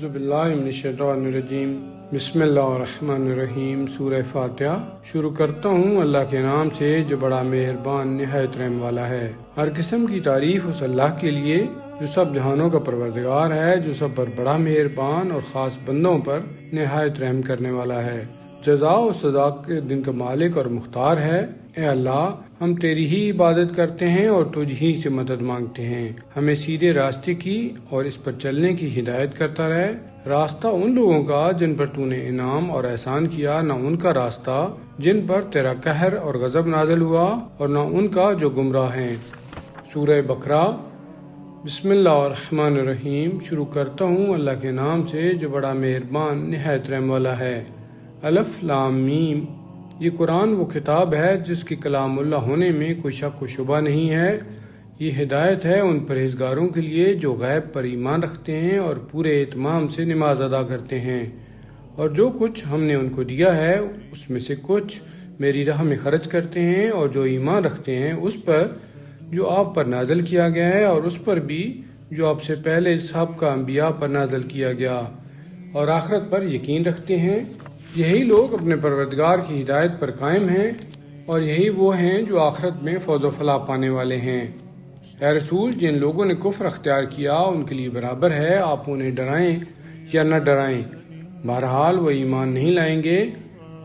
اعوذ باللہ من الشیطان الرجیم بسم اللہ الرحمن الرحیم۔ سورہ فاتحہ شروع کرتا ہوں اللہ کے نام سے جو بڑا مہربان نہایت رحم والا ہے۔ ہر قسم کی تعریف اس اللہ کے لیے جو سب جہانوں کا پروردگار ہے، جو سب پر بڑا مہربان اور خاص بندوں پر نہایت رحم کرنے والا ہے، جزا و سزا کے دن کا مالک اور مختار ہے۔ اے اللہ، ہم تیری ہی عبادت کرتے ہیں اور تجھ ہی سے مدد مانگتے ہیں۔ ہمیں سیدھے راستے کی اور اس پر چلنے کی ہدایت کرتا رہے۔ راستہ ان لوگوں کا جن پر تو نے انعام اور احسان کیا، نہ ان کا راستہ جن پر تیرا قہر اور غضب نازل ہوا، اور نہ ان کا جو گمراہ ہیں۔ سورہ بقرہ۔ بسم اللہ الرحمن الرحیم۔ شروع کرتا ہوں اللہ کے نام سے جو بڑا مہربان نہایت رحم والا ہے۔ الف لام میم۔ یہ قرآن وہ کتاب ہے جس کی کلام اللہ ہونے میں کوئی شک و شبہ نہیں ہے۔ یہ ہدایت ہے ان پرہیزگاروں کے لیے جو غیب پر ایمان رکھتے ہیں اور پورے اہتمام سے نماز ادا کرتے ہیں، اور جو کچھ ہم نے ان کو دیا ہے اس میں سے کچھ میری راہ میں خرچ کرتے ہیں، اور جو ایمان رکھتے ہیں اس پر جو آپ پر نازل کیا گیا ہے، اور اس پر بھی جو آپ سے پہلے سب کا انبیاء پر نازل کیا گیا، اور آخرت پر یقین رکھتے ہیں۔ یہی لوگ اپنے پروردگار کی ہدایت پر قائم ہیں، اور یہی وہ ہیں جو آخرت میں فوز و فلاح پانے والے ہیں۔ اے رسول، جن لوگوں نے کفر اختیار کیا ان کے لیے برابر ہے، آپ انہیں ڈرائیں یا نہ ڈرائیں، بہرحال وہ ایمان نہیں لائیں گے۔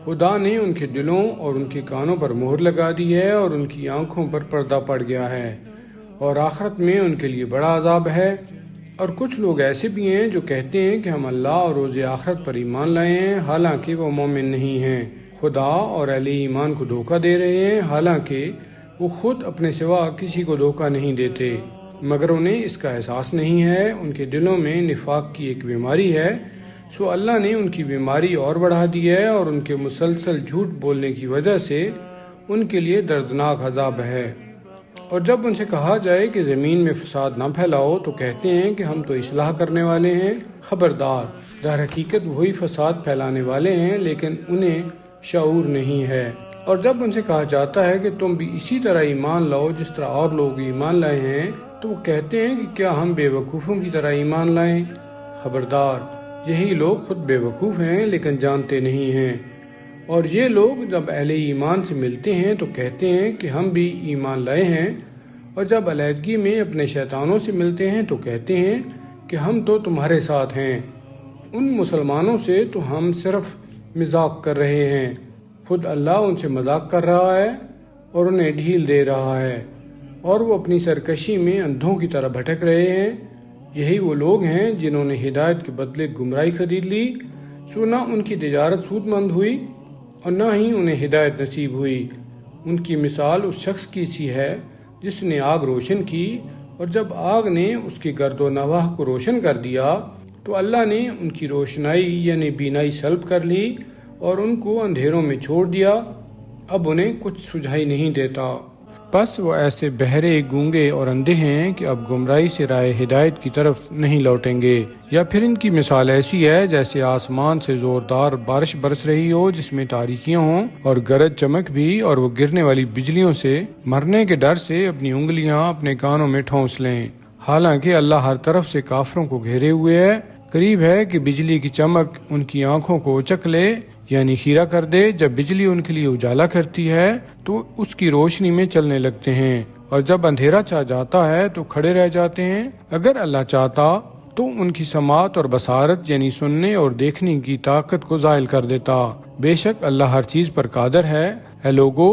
خدا نے ان کے دلوں اور ان کے کانوں پر مہر لگا دی ہے، اور ان کی آنکھوں پر پردہ پڑ گیا ہے، اور آخرت میں ان کے لیے بڑا عذاب ہے۔ اور کچھ لوگ ایسے بھی ہیں جو کہتے ہیں کہ ہم اللہ اور روز آخرت پر ایمان لائے ہیں، حالانکہ وہ مومن نہیں ہیں۔ خدا اور اہل ایمان کو دھوکہ دے رہے ہیں، حالانکہ وہ خود اپنے سوا کسی کو دھوکہ نہیں دیتے، مگر انہیں اس کا احساس نہیں ہے۔ ان کے دلوں میں نفاق کی ایک بیماری ہے، سو اللہ نے ان کی بیماری اور بڑھا دی ہے، اور ان کے مسلسل جھوٹ بولنے کی وجہ سے ان کے لیے دردناک عذاب ہے۔ اور جب ان سے کہا جائے کہ زمین میں فساد نہ پھیلاؤ تو کہتے ہیں کہ ہم تو اصلاح کرنے والے ہیں۔ خبردار، در حقیقت وہی فساد پھیلانے والے ہیں، لیکن انہیں شعور نہیں ہے۔ اور جب ان سے کہا جاتا ہے کہ تم بھی اسی طرح ایمان لاؤ جس طرح اور لوگ ایمان لائے ہیں، تو وہ کہتے ہیں کہ کیا ہم بے وقوفوں کی طرح ایمان لائیں؟ خبردار، یہی لوگ خود بے وقوف ہیں لیکن جانتے نہیں ہیں۔ اور یہ لوگ جب اہل ایمان سے ملتے ہیں تو کہتے ہیں کہ ہم بھی ایمان لائے ہیں، اور جب علیحدگی میں اپنے شیطانوں سے ملتے ہیں تو کہتے ہیں کہ ہم تو تمہارے ساتھ ہیں۔ ان مسلمانوں سے تو ہم صرف مذاق کر رہے ہیں، خود اللہ ان سے مذاق کر رہا ہے اور انہیں ڈھیل دے رہا ہے، اور وہ اپنی سرکشی میں اندھوں کی طرح بھٹک رہے ہیں۔ یہی وہ لوگ ہیں جنہوں نے ہدایت کے بدلے گمراہی خرید لی، سو نہ ان کی تجارت سود مند ہوئی اور نہ ہی انہیں ہدایت نصیب ہوئی۔ ان کی مثال اس شخص کی سی ہے جس نے آگ روشن کی، اور جب آگ نے اس کی گرد و نواح کو روشن کر دیا تو اللہ نے ان کی روشنائی یعنی بینائی سلب کر لی اور ان کو اندھیروں میں چھوڑ دیا، اب انہیں کچھ سجھائی نہیں دیتا۔ پس وہ ایسے بہرے، گونگے اور اندھے ہیں کہ اب گمراہی سے راہ ہدایت کی طرف نہیں لوٹیں گے۔ یا پھر ان کی مثال ایسی ہے جیسے آسمان سے زوردار بارش برس رہی ہو جس میں تاریکیاں ہوں اور گرج چمک بھی، اور وہ گرنے والی بجلیوں سے مرنے کے ڈر سے اپنی انگلیاں اپنے کانوں میں ٹھونس لیں، حالانکہ اللہ ہر طرف سے کافروں کو گھیرے ہوئے ہے۔ قریب ہے کہ بجلی کی چمک ان کی آنکھوں کو اچک لے یعنی خیرہ کر دے۔ جب بجلی ان کے لیے اجالا کرتی ہے تو اس کی روشنی میں چلنے لگتے ہیں، اور جب اندھیرا چھا جاتا ہے تو کھڑے رہ جاتے ہیں۔ اگر اللہ چاہتا تو ان کی سماعت اور بصارت یعنی سننے اور دیکھنے کی طاقت کو زائل کر دیتا۔ بے شک اللہ ہر چیز پر قادر ہے۔ اے لوگو،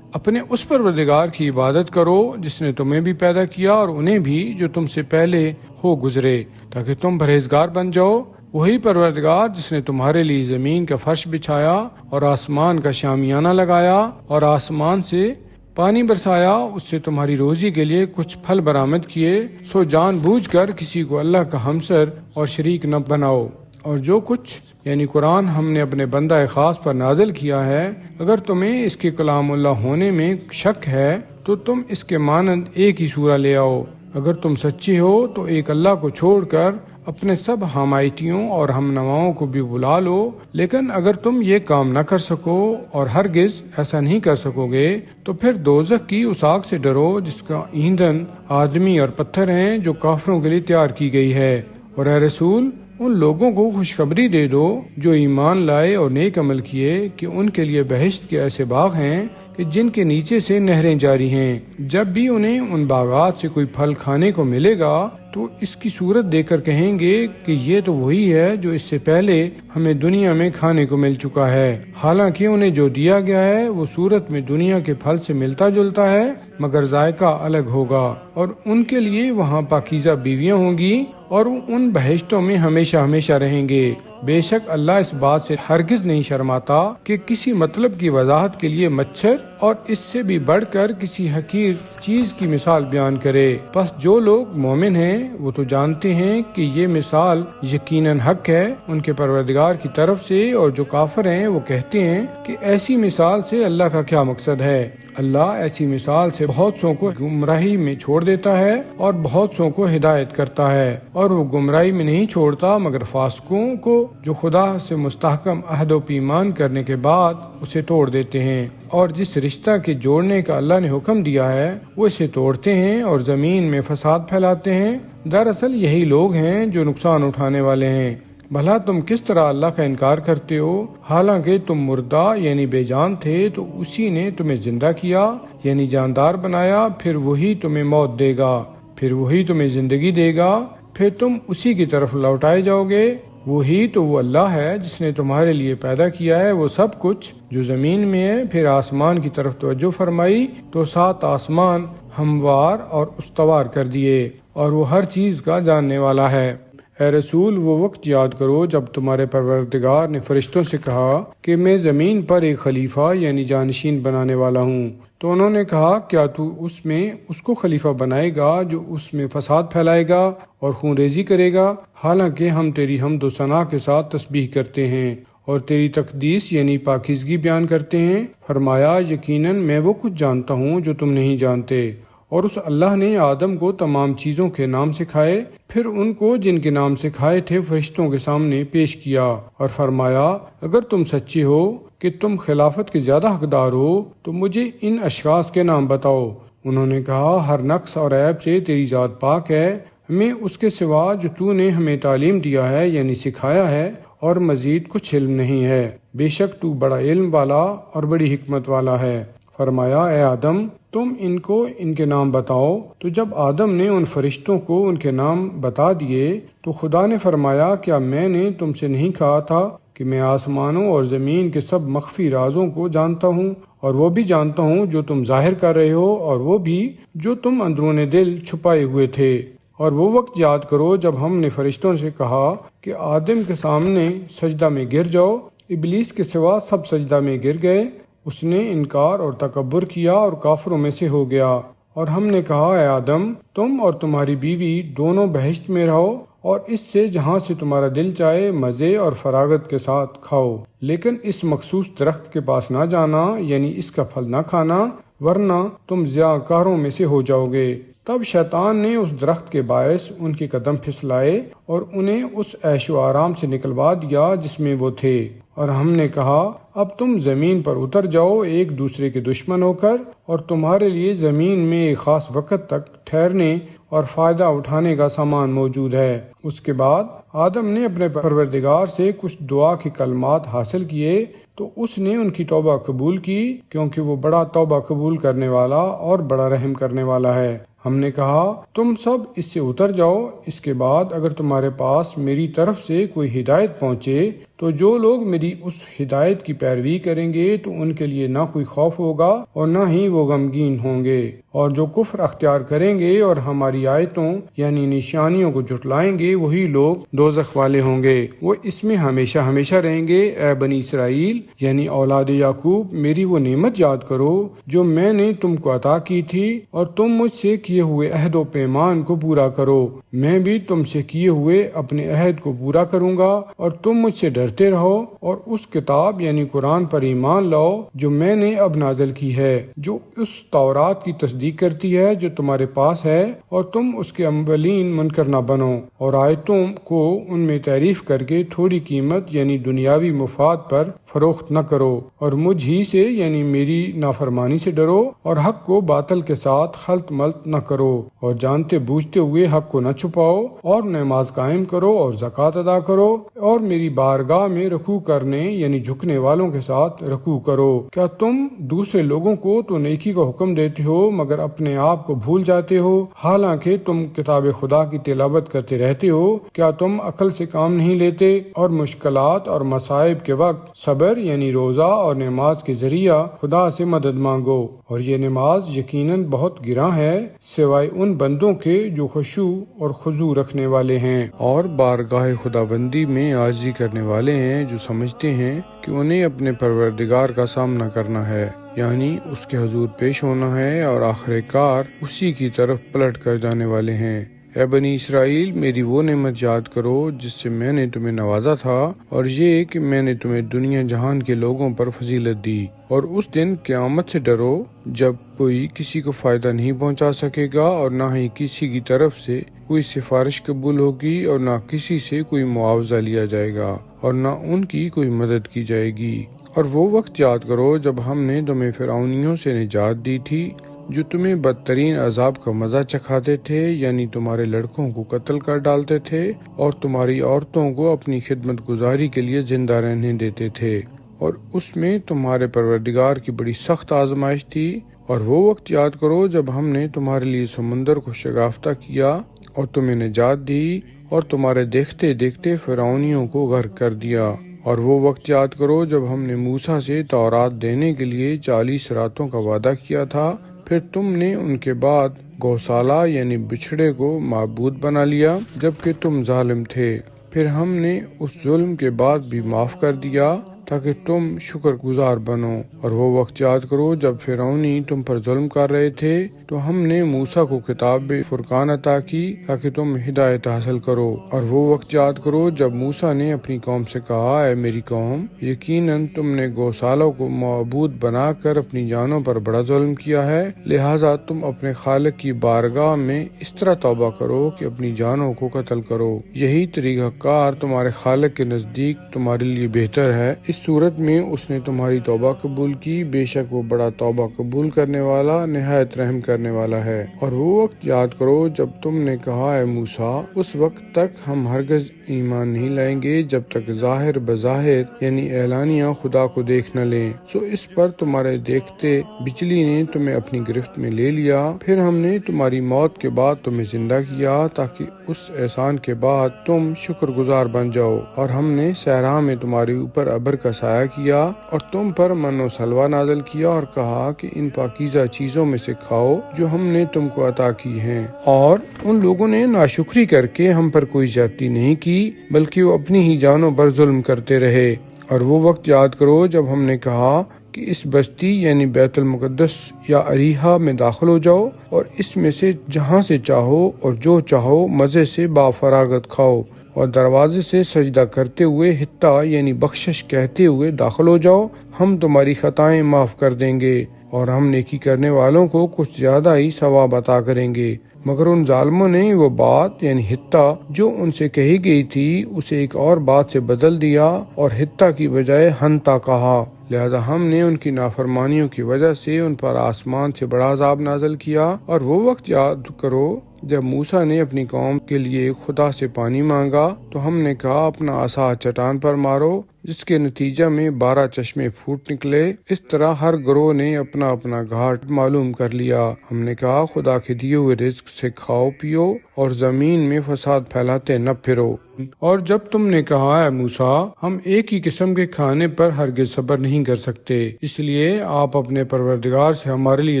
اپنے اس پروردگار کی عبادت کرو جس نے تمہیں بھی پیدا کیا اور انہیں بھی جو تم سے پہلے ہو گزرے، تاکہ تم پرہیزگار بن جاؤ۔ وہی پروردگار جس نے تمہارے لیے زمین کا فرش بچھایا اور آسمان کا شامیانہ لگایا اور آسمان سے پانی برسایا، اس سے تمہاری روزی کے لیے کچھ پھل برآمد کیے، سو جان بوجھ کر کسی کو اللہ کا ہمسر اور شریک نہ بناؤ۔ اور جو کچھ یعنی قرآن ہم نے اپنے بندہ خاص پر نازل کیا ہے، اگر تمہیں اس کے کلام اللہ ہونے میں شک ہے تو تم اس کے مانند ایک ہی سورہ لے آؤ۔ اگر تم سچے ہو تو ایک اللہ کو چھوڑ کر اپنے سب حمایتیوں اور ہم نواؤں کو بھی بلا لو، لیکن اگر تم یہ کام نہ کر سکو اور ہرگز ایسا نہیں کر سکو گے تو پھر دوزخ کی اس آگ سے ڈرو جس کا ایندھن آدمی اور پتھر ہیں جو کافروں کے لیے تیار کی گئی ہے۔ اور اے رسول، ان لوگوں کو خوشخبری دے دو جو ایمان لائے اور نیک عمل کیے کہ ان کے لیے بہشت کے ایسے باغ ہیں کہ جن کے نیچے سے نہریں جاری ہیں۔ جب بھی انہیں ان باغات سے کوئی پھل کھانے کو ملے گا تو اس کی صورت دیکھ کر کہیں گے کہ یہ تو وہی ہے جو اس سے پہلے ہمیں دنیا میں کھانے کو مل چکا ہے، حالانکہ انہیں جو دیا گیا ہے وہ صورت میں دنیا کے پھل سے ملتا جلتا ہے مگر ذائقہ الگ ہوگا، اور ان کے لیے وہاں پاکیزہ بیویاں ہوں گی اور وہ ان بہشتوں میں ہمیشہ ہمیشہ رہیں گے۔ بے شک اللہ اس بات سے ہرگز نہیں شرماتا کہ کسی مطلب کی وضاحت کے لیے مچھر اور اس سے بھی بڑھ کر کسی حقیر چیز کی مثال بیان کرے۔ پس جو لوگ مومن ہیں وہ تو جانتے ہیں کہ یہ مثال یقیناً حق ہے ان کے پروردگار کی طرف سے، اور جو کافر ہیں وہ کہتے ہیں کہ ایسی مثال سے اللہ کا کیا مقصد ہے۔ اللہ ایسی مثال سے بہت سو کو گمراہی میں چھوڑ دیتا ہے اور بہت سو کو ہدایت کرتا ہے، اور وہ گمراہی میں نہیں چھوڑتا مگر فاسقوں کو جو خدا سے مستحکم عہد و پیمان کرنے کے بعد اسے توڑ دیتے ہیں، اور جس رشتہ کے جوڑنے کا اللہ نے حکم دیا ہے وہ اسے توڑتے ہیں اور زمین میں فساد پھیلاتے ہیں۔ دراصل یہی لوگ ہیں جو نقصان اٹھانے والے ہیں۔ بھلا تم کس طرح اللہ کا انکار کرتے ہو حالانکہ تم مردہ یعنی بے جان تھے تو اسی نے تمہیں زندہ کیا یعنی جاندار بنایا، پھر وہی تمہیں موت دے گا، پھر وہی تمہیں زندگی دے گا، پھر تم اسی کی طرف لوٹائے جاؤ گے۔ وہی تو وہ اللہ ہے جس نے تمہارے لیے پیدا کیا ہے وہ سب کچھ جو زمین میں ہے۔ پھر آسمان کی طرف توجہ فرمائی تو 7 آسمان ہموار اور استوار کر دیے، اور وہ ہر چیز کا جاننے والا ہے۔ اے رسول، وہ وقت یاد کرو جب تمہارے پروردگار نے فرشتوں سے کہا کہ میں زمین پر ایک خلیفہ یعنی جانشین بنانے والا ہوں، تو انہوں نے کہا کیا تو اس میں اس کو خلیفہ بنائے گا جو اس میں فساد پھیلائے گا اور خون ریزی کرے گا، حالانکہ ہم تیری حمد و ثنا کے ساتھ تسبیح کرتے ہیں اور تیری تقدیس یعنی پاکیزگی بیان کرتے ہیں۔ فرمایا یقیناً میں وہ کچھ جانتا ہوں جو تم نہیں جانتے۔ اور اس اللہ نے آدم کو تمام چیزوں کے نام سکھائے، پھر ان کو جن کے نام سکھائے تھے فرشتوں کے سامنے پیش کیا اور فرمایا اگر تم سچے ہو کہ تم خلافت کے زیادہ حقدار ہو تو مجھے ان اشخاص کے نام بتاؤ۔ انہوں نے کہا ہر نقص اور عیب سے تیری ذات پاک ہے، ہمیں اس کے سوا جو تو نے ہمیں تعلیم دیا ہے یعنی سکھایا ہے اور مزید کچھ علم نہیں ہے، بے شک تو بڑا علم والا اور بڑی حکمت والا ہے۔ فرمایا اے آدم تم ان کو ان کے نام بتاؤ۔ تو جب آدم نے ان فرشتوں کو ان کے نام بتا دیے تو خدا نے فرمایا کیا میں نے تم سے نہیں کہا تھا کہ میں آسمانوں اور زمین کے سب مخفی رازوں کو جانتا ہوں، اور وہ بھی جانتا ہوں جو تم ظاہر کر رہے ہو اور وہ بھی جو تم اندرون دل چھپائے ہوئے تھے۔ اور وہ وقت یاد کرو جب ہم نے فرشتوں سے کہا کہ آدم کے سامنے سجدہ میں گر جاؤ، ابلیس کے سوا سب سجدہ میں گر گئے، اس نے انکار اور تکبر کیا اور کافروں میں سے ہو گیا۔ اور ہم نے کہا اے آدم تم اور تمہاری بیوی دونوں بہشت میں رہو اور اس سے جہاں سے تمہارا دل چاہے مزے اور فراغت کے ساتھ کھاؤ، لیکن اس مخصوص درخت کے پاس نہ جانا یعنی اس کا پھل نہ کھانا ورنہ تم ضیاء کاروں میں سے ہو جاؤ گے۔ تب شیطان نے اس درخت کے باعث ان کے قدم پھسلائے اور انہیں اس عیش و آرام سے نکلوا دیا جس میں وہ تھے، اور ہم نے کہا اب تم زمین پر اتر جاؤ ایک دوسرے کے دشمن ہو کر، اور تمہارے لیے زمین میں ایک خاص وقت تک ٹھہرنے اور فائدہ اٹھانے کا سامان موجود ہے۔ اس کے بعد آدم نے اپنے پروردگار سے کچھ دعا کے کلمات حاصل کیے تو اس نے ان کی توبہ قبول کی کیونکہ وہ بڑا توبہ قبول کرنے والا اور بڑا رحم کرنے والا ہے۔ ہم نے کہا تم سب اس سے اتر جاؤ، اس کے بعد اگر تمہارے پاس میری طرف سے کوئی ہدایت پہنچے تو جو لوگ میری اس ہدایت کی پیروی کریں گے تو ان کے لیے نہ کوئی خوف ہوگا اور نہ ہی وہ غمگین ہوں گے، اور جو کفر اختیار کریں گے اور ہماری آیتوں یعنی نشانیوں کو جھٹلائیں گے وہی لوگ دوزخ والے ہوں گے، وہ اس میں ہمیشہ ہمیشہ رہیں گے۔ اے بنی اسرائیل یعنی اولاد یعقوب میری وہ نعمت یاد کرو جو میں نے تم کو عطا کی تھی، اور تم مجھ سے کیے ہوئے عہد و پیمان کو پورا کرو، میں بھی تم سے کیے ہوئے اپنے عہد کو پورا کروں گا، اور تم مجھ سے ڈر ڈرتے رہو اور اس کتاب یعنی قرآن پر ایمان لاؤ جو میں نے اب نازل کی ہے، جو اس تورات کی تصدیق کرتی ہے جو تمہارے پاس ہے، اور تم اس کے اولین منکر نہ بنو، اور آیتوں کو ان میں تعریف کر کے تھوڑی قیمت یعنی دنیاوی مفاد پر فروخت نہ کرو، اور مجھ ہی سے یعنی میری نافرمانی سے ڈرو، اور حق کو باطل کے ساتھ خلط ملط نہ کرو، اور جانتے بوجھتے ہوئے حق کو نہ چھپاؤ، اور نماز قائم کرو اور زکوٰۃ ادا کرو، اور میری بارگاہ میں رکوع کرنے یعنی جھکنے والوں کے ساتھ رکوع کرو۔ کیا تم دوسرے لوگوں کو تو نیکی کا حکم دیتے ہو مگر اپنے آپ کو بھول جاتے ہو، حالانکہ تم کتاب خدا کی تلاوت کرتے رہتے ہو؟ کیا تم عقل سے کام نہیں لیتے؟ اور مشکلات اور مصائب کے وقت صبر یعنی روزہ اور نماز کے ذریعہ خدا سے مدد مانگو، اور یہ نماز یقیناً بہت گراں ہے سوائے ان بندوں کے جو خشوع اور خضوع رکھنے والے ہیں اور بارگاہ خداوندی میں عاجزی کرنے والے ہیں، جو سمجھتے ہیں کہ انہیں اپنے پروردگار کا سامنا کرنا ہے، یعنی اس کے حضور پیش ہونا ہے، اور آخر کار اسی کی طرف پلٹ کر جانے والے ہیں۔ اے بنی اسرائیل، میری وہ نعمت یاد کرو جس سے میں نے تمہیں نوازا تھا، اور یہ کہ میں نے تمہیں دنیا جہان کے لوگوں پر فضیلت دی، اور اس دن قیامت سے ڈرو جب کوئی کسی کو فائدہ نہیں پہنچا سکے گا، اور نہ ہی کسی کی طرف سے کوئی سفارش قبول ہوگی، اور نہ کسی سے کوئی معاوضہ لیا جائے گا، اور نہ ان کی کوئی مدد کی جائے گی۔ اور وہ وقت یاد کرو جب ہم نے تمہیں فرعونیوں سے نجات دی تھی، جو تمہیں بدترین عذاب کا مزہ چکھاتے تھے، یعنی تمہارے لڑکوں کو قتل کر ڈالتے تھے اور تمہاری عورتوں کو اپنی خدمت گزاری کے لیے زندہ رہنے دیتے تھے، اور اس میں تمہارے پروردگار کی بڑی سخت آزمائش تھی۔ اور وہ وقت یاد کرو جب ہم نے تمہارے لیے سمندر کو شگافتہ کیا اور تمہیں نجات دی، اور تمہارے دیکھتے دیکھتے فرعونیوں کو غرق کر دیا۔ اور وہ وقت یاد کرو جب ہم نے موسیٰ سے تورات دینے کے لیے 40 راتوں کا وعدہ کیا تھا، پھر تم نے ان کے بعد گوسالہ یعنی بچھڑے کو معبود بنا لیا جبکہ تم ظالم تھے، پھر ہم نے اس ظلم کے بعد بھی معاف کر دیا تاکہ تم شکر گزار بنو۔ اور وہ وقت یاد کرو جب فرعونی تم پر ظلم کر رہے تھے تو ہم نے موسیٰ کو کتاب فرقان عطا کی تاکہ تم ہدایت حاصل کرو۔ اور وہ وقت یاد کرو جب موسیٰ نے اپنی قوم سے کہا، اے میری قوم، یقیناً تم نے گوسالوں کو معبود بنا کر اپنی جانوں پر بڑا ظلم کیا ہے، لہٰذا تم اپنے خالق کی بارگاہ میں اس طرح توبہ کرو کہ اپنی جانوں کو قتل کرو، یہی طریقہ کار تمہارے خالق کے نزدیک تمہارے لیے بہتر ہے۔ اس صورت میں اس نے تمہاری توبہ قبول کی، بے شک وہ بڑا توبہ قبول کرنے والا نہایت رحم کرنے والا ہے۔ اور وہ وقت یاد کرو جب تم نے کہا، اے موسیٰ، اس وقت تک ہم ہرگز ایمان نہیں لائیں گے جب تک ظاہر بظاہر یعنی اعلانیہ خدا کو دیکھ نہ لیں۔ سو اس پر تمہارے دیکھتے بجلی نے تمہیں اپنی گرفت میں لے لیا، پھر ہم نے تمہاری موت کے بعد تمہیں زندہ کیا تاکہ اس احسان کے بعد تم شکر گزار بن جاؤ۔ اور ہم نے صحرا میں تمہارے اوپر ابر کا سایہ کیا اور تم پر من و سلوہ نازل کیا، اور کہا کہ ان پاکیزہ چیزوں میں سے کھاؤ جو ہم نے تم کو عطا کی ہیں۔ اور ان لوگوں نے ناشکری کر کے ہم پر کوئی زیادتی نہیں کی، بلکہ وہ اپنی ہی جانوں پر ظلم کرتے رہے۔ اور وہ وقت یاد کرو جب ہم نے کہا کہ اس بستی یعنی بیت المقدس یا اریحا میں داخل ہو جاؤ، اور اس میں سے جہاں سے چاہو اور جو چاہو مزے سے بافراغت کھاؤ، اور دروازے سے سجدہ کرتے ہوئے حتہ یعنی بخشش کہتے ہوئے داخل ہو جاؤ، ہم تمہاری خطائیں معاف کر دیں گے، اور ہم نیکی کرنے والوں کو کچھ زیادہ ہی ثواب عطا کریں گے۔ مگر ان ظالموں نے وہ بات یعنی حتہ جو ان سے کہی گئی تھی اسے ایک اور بات سے بدل دیا، اور حتہ کی بجائے ہنتا کہا، لہذا ہم نے ان کی نافرمانیوں کی وجہ سے ان پر آسمان سے بڑا عذاب نازل کیا۔ اور وہ وقت یاد کرو جب موسیٰ نے اپنی قوم کے لیے خدا سے پانی مانگا تو ہم نے کہا، اپنا عصا چٹان پر مارو، جس کے نتیجہ میں 12 چشمے پھوٹ نکلے۔ اس طرح ہر گروہ نے اپنا اپنا گھاٹ معلوم کر لیا۔ ہم نے کہا، خدا کے دیے ہوئے رزق سے کھاؤ پیو اور زمین میں فساد پھیلاتے نہ پھرو۔ اور جب تم نے کہا، اے موسیٰ، ہم ایک ہی قسم کے کھانے پر ہرگز صبر نہیں کر سکتے، اس لیے آپ اپنے پروردگار سے ہمارے لیے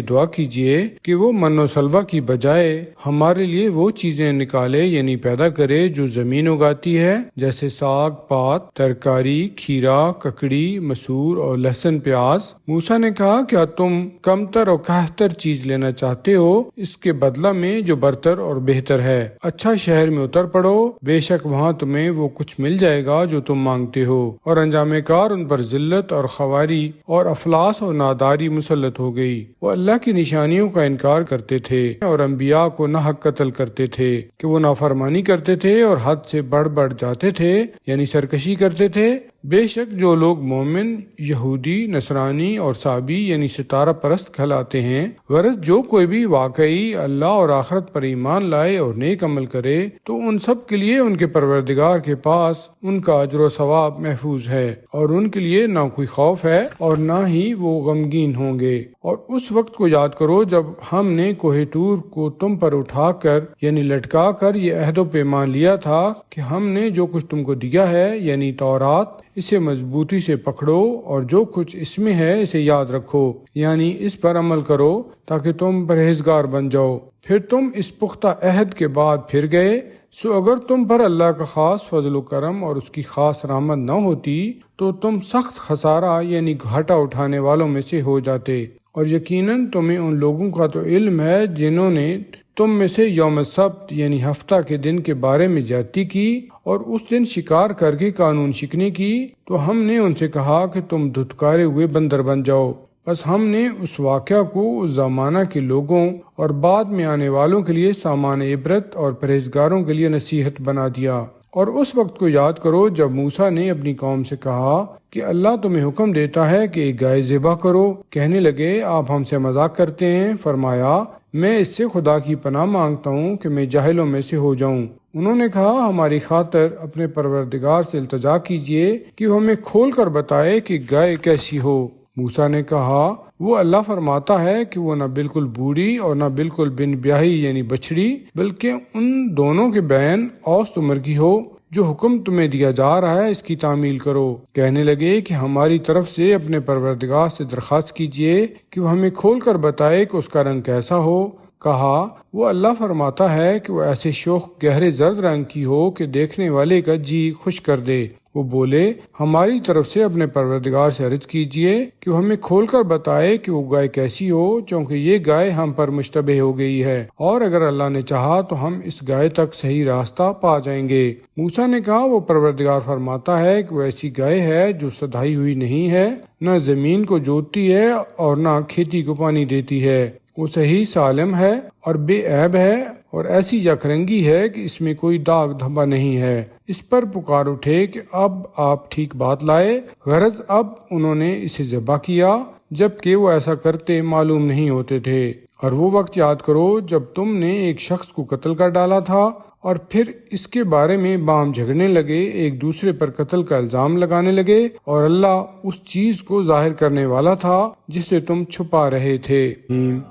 دعا کیجئے کہ وہ من و سلوہ کی بجائے ہمارے لیے وہ چیزیں نکالے یعنی پیدا کرے جو زمین اگاتی ہے، جیسے ساگ پات، ترکاری، کھیرا، ککڑی، مسور اور لہسن پیاز۔ موسیٰ نے کہا کیا تم کمتر اور کہتر چیز لینا چاہتے ہو اس کے بدلہ میں جو برتر اور بہتر ہے؟ اچھا شہر میں اتر پڑو، بے شک وہاں تمہیں وہ کچھ مل جائے گا جو تم مانگتے ہو۔ اور انجام کار ان پر ذلت اور خواری اور افلاس اور ناداری مسلط ہو گئی۔ وہ اللہ کی نشانیوں کا انکار کرتے تھے اور انبیاء کو نہ حق قتل کرتے تھے کہ وہ نافرمانی کرتے تھے اور حد سے بڑھ جاتے تھے، یعنی سرکشی کرتے تھے۔ بے شک جو لوگ مومن، یہودی، نصرانی اور صابی یعنی ستارہ پرست کہلاتے ہیں، غرض جو کوئی بھی واقعی اللہ اور آخرت پر ایمان لائے اور نیک عمل کرے تو ان سب کے لیے ان کے پروردگار کے پاس ان کا اجر و ثواب محفوظ ہے، اور ان کے لیے نہ کوئی خوف ہے اور نہ ہی وہ غمگین ہوں گے۔ اور اس وقت کو یاد کرو جب ہم نے کوہ طور کو تم پر اٹھا کر یعنی لٹکا کر یہ عہد و پیمان لیا تھا کہ ہم نے جو کچھ تم کو دیا ہے یعنی تورات، اسے مضبوطی سے پکڑو اور جو کچھ اس میں ہے اسے یاد رکھو، یعنی اس پر عمل کرو تاکہ تم پرہیزگار بن جاؤ۔ پھر تم اس پختہ عہد کے بعد پھر گئے، سو اگر تم پر اللہ کا خاص فضل و کرم اور اس کی خاص رحمت نہ ہوتی تو تم سخت خسارہ یعنی گھاٹا اٹھانے والوں میں سے ہو جاتے۔ اور یقیناً تمہیں ان لوگوں کا تو علم ہے جنہوں نے تم میں سے یوم سبت یعنی ہفتہ کے دن کے بارے میں زیادتی کی اور اس دن شکار کر کے قانون شکنی کی، تو ہم نے ان سے کہا کہ تم دھتکارے ہوئے بندر بن جاؤ۔ بس ہم نے اس واقعہ کو اس زمانہ کے لوگوں اور بعد میں آنے والوں کے لیے سامان عبرت اور پرہیزگاروں کے لیے نصیحت بنا دیا۔ اور اس وقت کو یاد کرو جب موسیٰ نے اپنی قوم سے کہا کہ اللہ تمہیں حکم دیتا ہے کہ ایک گائے ذبح کرو۔ کہنے لگے آپ ہم سے مذاق کرتے ہیں۔ فرمایا میں اس سے خدا کی پناہ مانگتا ہوں کہ میں جاہلوں میں سے ہو جاؤں۔ انہوں نے کہا ہماری خاطر اپنے پروردگار سے التجا کیجئے کہ وہ ہمیں کھول کر بتائے کہ گائے کیسی ہو۔ موسیٰ نے کہا وہ اللہ فرماتا ہے کہ وہ نہ بالکل بوڑھی اور نہ بالکل بن بیاہی یعنی بچڑی، بلکہ ان دونوں کے بین اوسط عمر کی ہو۔ جو حکم تمہیں دیا جا رہا ہے اس کی تعمیل کرو۔ کہنے لگے کہ ہماری طرف سے اپنے پروردگار سے درخواست کیجئے کہ وہ ہمیں کھول کر بتائے کہ اس کا رنگ کیسا ہو۔ کہا وہ اللہ فرماتا ہے کہ وہ ایسے شوخ گہرے زرد رنگ کی ہو کہ دیکھنے والے کا جی خوش کر دے۔ وہ بولے ہماری طرف سے اپنے پروردگار سے عرض کیجئے کہ وہ ہمیں کھول کر بتائے کہ وہ گائے کیسی ہو، چونکہ یہ گائے ہم پر مشتبہ ہو گئی ہے، اور اگر اللہ نے چاہا تو ہم اس گائے تک صحیح راستہ پا جائیں گے۔ موسیٰ نے کہا وہ پروردگار فرماتا ہے کہ وہ ایسی گائے ہے جو سدھائی ہوئی نہیں ہے، نہ زمین کو جوتتی ہے اور نہ کھیتی کو پانی دیتی ہے، وہ صحیح سالم ہے اور بے عیب ہے، اور ایسی یک رنگی ہے کہ اس میں کوئی داغ دھبا نہیں ہے۔ اس پر پکار اٹھے کہ اب آپ ٹھیک بات لائے۔ غرض اب انہوں نے اسے ذبح کیا جبکہ وہ ایسا کرتے معلوم نہیں ہوتے تھے۔ اور وہ وقت یاد کرو جب تم نے ایک شخص کو قتل کر ڈالا تھا اور پھر اس کے بارے میں باہم جھگڑنے لگے، ایک دوسرے پر قتل کا الزام لگانے لگے، اور اللہ اس چیز کو ظاہر کرنے والا تھا جسے تم چھپا رہے تھے۔